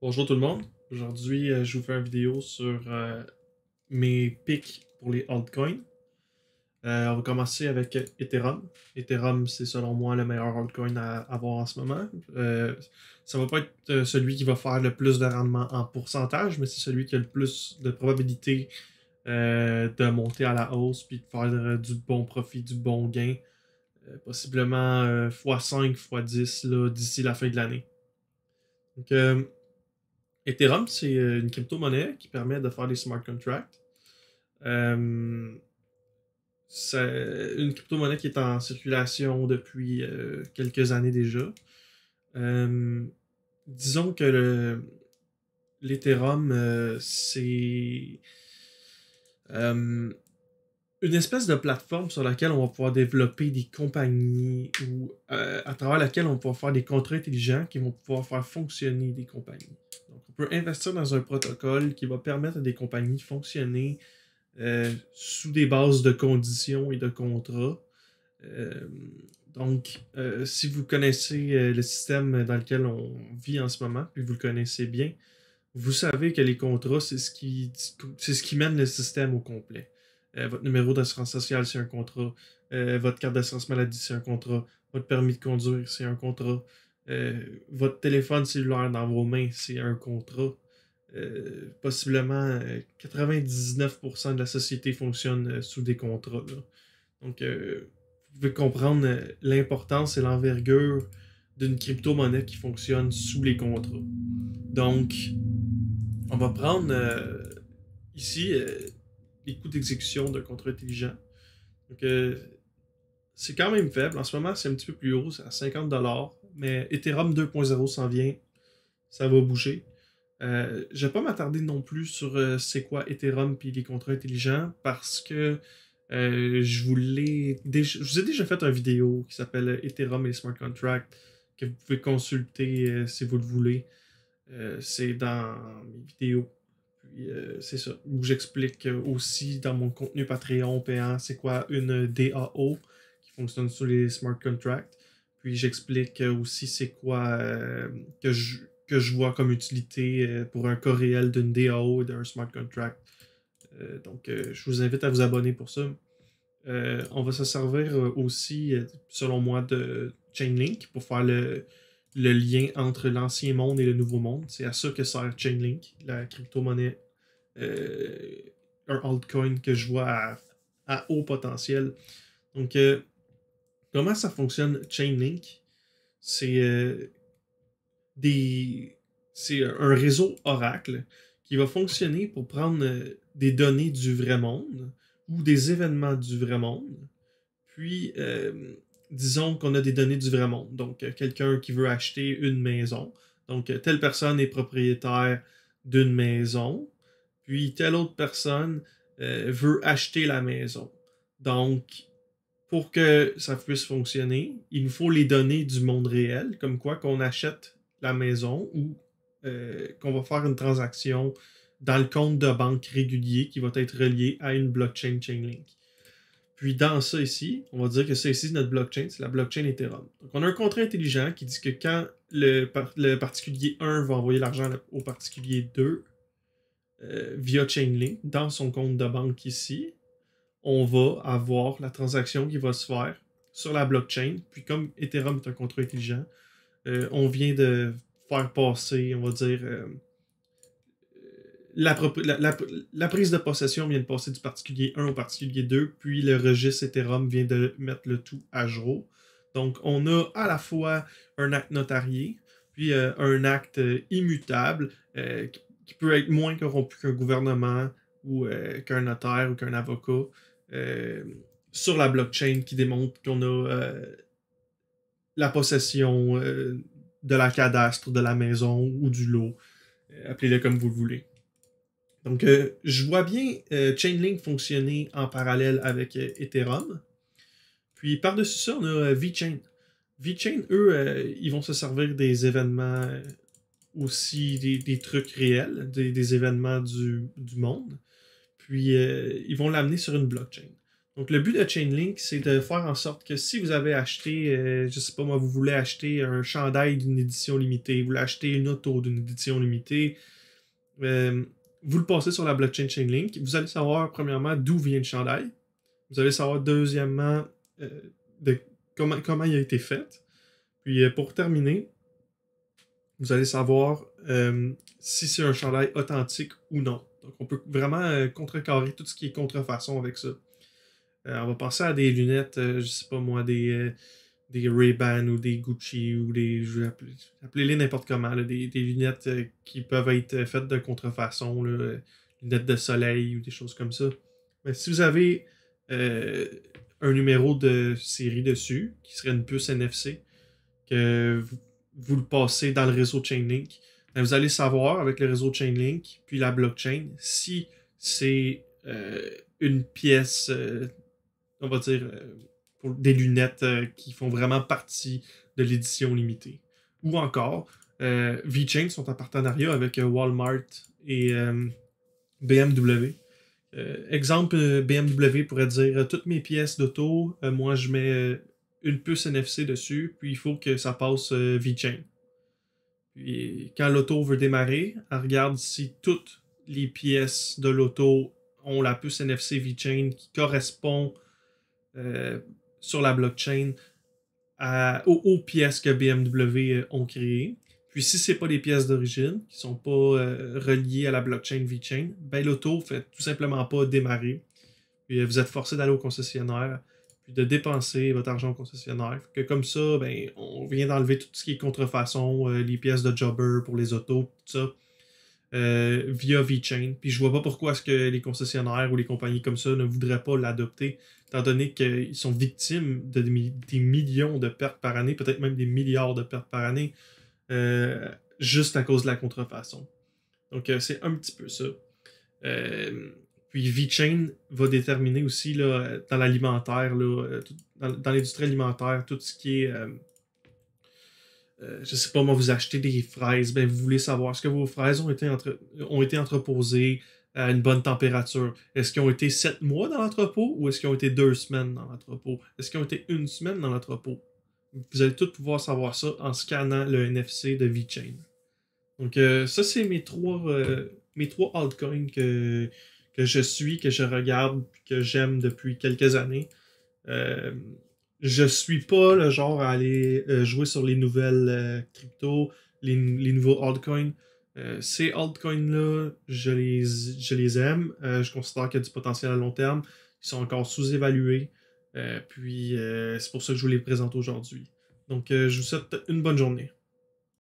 Bonjour tout le monde. Aujourd'hui, je vous fais une vidéo sur mes picks pour les altcoins. On va commencer avec Ethereum. Ethereum, c'est selon moi le meilleur altcoin à avoir en ce moment. Ça va pas être celui qui va faire le plus de rendement en pourcentage, mais c'est celui qui a le plus de probabilité de monter à la hausse puis de faire du bon profit, du bon gain. Possiblement x5, x10 là, d'ici la fin de l'année. Donc, Ethereum, c'est une crypto-monnaie qui permet de faire des smart contracts. Euh, c'est une crypto-monnaie qui est en circulation depuis quelques années déjà. Euh, Disons que l'Ethereum, c'est euh, une espèce de plateforme sur laquelle on va pouvoir développer des compagnies ou à travers laquelle on va pouvoir faire des contrats intelligents qui vont pouvoir faire fonctionner des compagnies. Donc, on peut investir dans un protocole qui va permettre à des compagnies de fonctionner sous des bases de conditions et de contrats. Euh, si vous connaissez le système dans lequel on vit en ce moment, puis vous le connaissez bien, vous savez que les contrats, c'est ce qui mène le système au complet. Votre numéro d'assurance sociale, c'est un contrat. Votre carte d'assurance maladie, c'est un contrat. Votre permis de conduire, c'est un contrat. Votre téléphone cellulaire dans vos mains, c'est un contrat. Possiblement 99% de la société fonctionne sous des contrats, là. Donc, vous pouvez comprendre l'importance et l'envergure d'une crypto-monnaie qui fonctionne sous les contrats. Donc, on va prendre ici les coûts d'exécution d'un contrat intelligent. Donc, c'est quand même faible. En ce moment, c'est un petit peu plus haut, c'est à 50$. Mais Ethereum 2.0 s'en vient, ça va bouger. Je vais pas m'attarder non plus sur c'est quoi Ethereum puis les contrats intelligents parce que je vous ai déjà fait une vidéo qui s'appelle Ethereum et les smart contracts que vous pouvez consulter si vous le voulez. C'est dans mes vidéos. Puis c'est ça. Où j'explique aussi dans mon contenu Patreon payant c'est quoi une DAO qui fonctionne sur les smart contracts. Puis j'explique aussi c'est quoi que je vois comme utilité pour un cas réel d'une DAO et d'un smart contract. Je vous invite à vous abonner pour ça. On va se servir aussi, selon moi, de Chainlink pour faire le lien entre l'ancien monde et le nouveau monde. C'est à ça que sert Chainlink, la crypto-monnaie, euh, un altcoin que je vois à haut potentiel. Donc, comment ça fonctionne Chainlink? C'est des, c'est un réseau Oracle qui va fonctionner pour prendre des données du vrai monde ou des événements du vrai monde. Puis, disons qu'on a des données du vrai monde. Donc, quelqu'un qui veut acheter une maison. Donc, telle personne est propriétaire d'une maison. Puis, telle autre personne veut acheter la maison. Donc, pour que ça puisse fonctionner, il nous faut les données du monde réel, comme quoi qu'on achète la maison ou qu'on va faire une transaction dans le compte de banque régulier qui va être relié à une blockchain Chainlink. Puis dans ça ici, on va dire que ça ici, notre blockchain, c'est la blockchain Ethereum. Donc on a un contrat intelligent qui dit que quand le particulier 1 va envoyer l'argent au particulier 2 via Chainlink dans son compte de banque ici, on va avoir la transaction qui va se faire sur la blockchain. Puis comme Ethereum est un contrat intelligent, on vient de faire passer, on va dire, la prise de possession vient de passer du particulier 1 au particulier 2, puis le registre Ethereum vient de mettre le tout à jour. Donc, on a à la fois un acte notarié, puis un acte immutable qui peut être moins corrompu qu'un gouvernement ou qu'un notaire ou qu'un avocat euh, sur la blockchain qui démontre qu'on a la possession de la cadastre, de la maison ou du lot. Appelez-le comme vous le voulez. Donc, je vois bien Chainlink fonctionner en parallèle avec Ethereum. Puis, par-dessus ça, on a VeChain. VeChain, eux, ils vont se servir des événements aussi, des trucs réels, des événements du monde. Puis, ils vont l'amener sur une blockchain. Donc, le but de Chainlink, c'est de faire en sorte que si vous avez acheté, je sais pas moi, vous voulez acheter un chandail d'une édition limitée, vous voulez acheter une auto d'une édition limitée, euh, vous le passez sur la blockchain Chainlink, vous allez savoir, premièrement, d'où vient le chandail. Vous allez savoir, deuxièmement, euh, de comment il a été fait. Puis, pour terminer, vous allez savoir si c'est un chandail authentique ou non. Donc, on peut vraiment contrecarrer tout ce qui est contrefaçon avec ça. On va penser à des lunettes, je sais pas moi, des Ray-Ban ou des Gucci ou des. Je vais appelez-les n'importe comment, là, des lunettes qui peuvent être faites de contrefaçon, là, lunettes de soleil ou des choses comme ça. Mais si vous avez euh, un numéro de série dessus, qui serait une puce NFC, que vous le passez dans le réseau Chainlink, ben, vous allez savoir avec le réseau Chainlink, puis la blockchain, si c'est une pièce, on va dire, pour des lunettes qui font vraiment partie de l'édition limitée. Ou encore, VeChain sont en partenariat avec Walmart et BMW. Exemple, BMW pourrait dire toutes mes pièces d'auto, moi je mets une puce NFC dessus, puis il faut que ça passe VeChain. Puis quand l'auto veut démarrer, elle regarde si toutes les pièces de l'auto ont la puce NFC VeChain qui correspond euh, sur la blockchain aux pièces que BMW ont créées. Puis si c'est pas des pièces d'origine, qui sont pas reliées à la blockchain VeChain, ben l'auto fait tout simplement pas démarrer. Puis vous êtes forcé d'aller au concessionnaire, puis de dépenser votre argent au concessionnaire. Que comme ça, ben, on vient d'enlever tout ce qui est contrefaçon, les pièces de jobber pour les autos, tout ça, via VeChain. Puis je vois pas pourquoi est-ce que les concessionnaires ou les compagnies comme ça ne voudraient pas l'adopter, étant donné qu'ils sont victimes de des millions de pertes par année, peut-être même des milliards de pertes par année, juste à cause de la contrefaçon. Donc c'est un petit peu ça. Euh, Puis VeChain va déterminer aussi là, dans l'alimentaire, dans l'industrie alimentaire, tout ce qui est je sais pas moi, vous achetez des fraises, ben vous voulez savoir est-ce que vos fraises ont été entreposées à une bonne température. Est-ce qu'ils ont été 7 mois dans l'entrepôt ou est-ce qu'ils ont été 2 semaines dans l'entrepôt? Est-ce qu'ils ont été une semaine dans l'entrepôt? Vous allez tout pouvoir savoir ça en scannant le NFC de VeChain. Donc ça, c'est mes trois altcoins que je suis, que je regarde, que j'aime depuis quelques années. Euh, je suis pas le genre à aller jouer sur les nouvelles crypto, les nouveaux altcoins. Ces altcoins-là, je les aime. Je considère qu'il y a du potentiel à long terme. Ils sont encore sous-évalués. Puis c'est pour ça que je vous les présente aujourd'hui. Donc, je vous souhaite une bonne journée.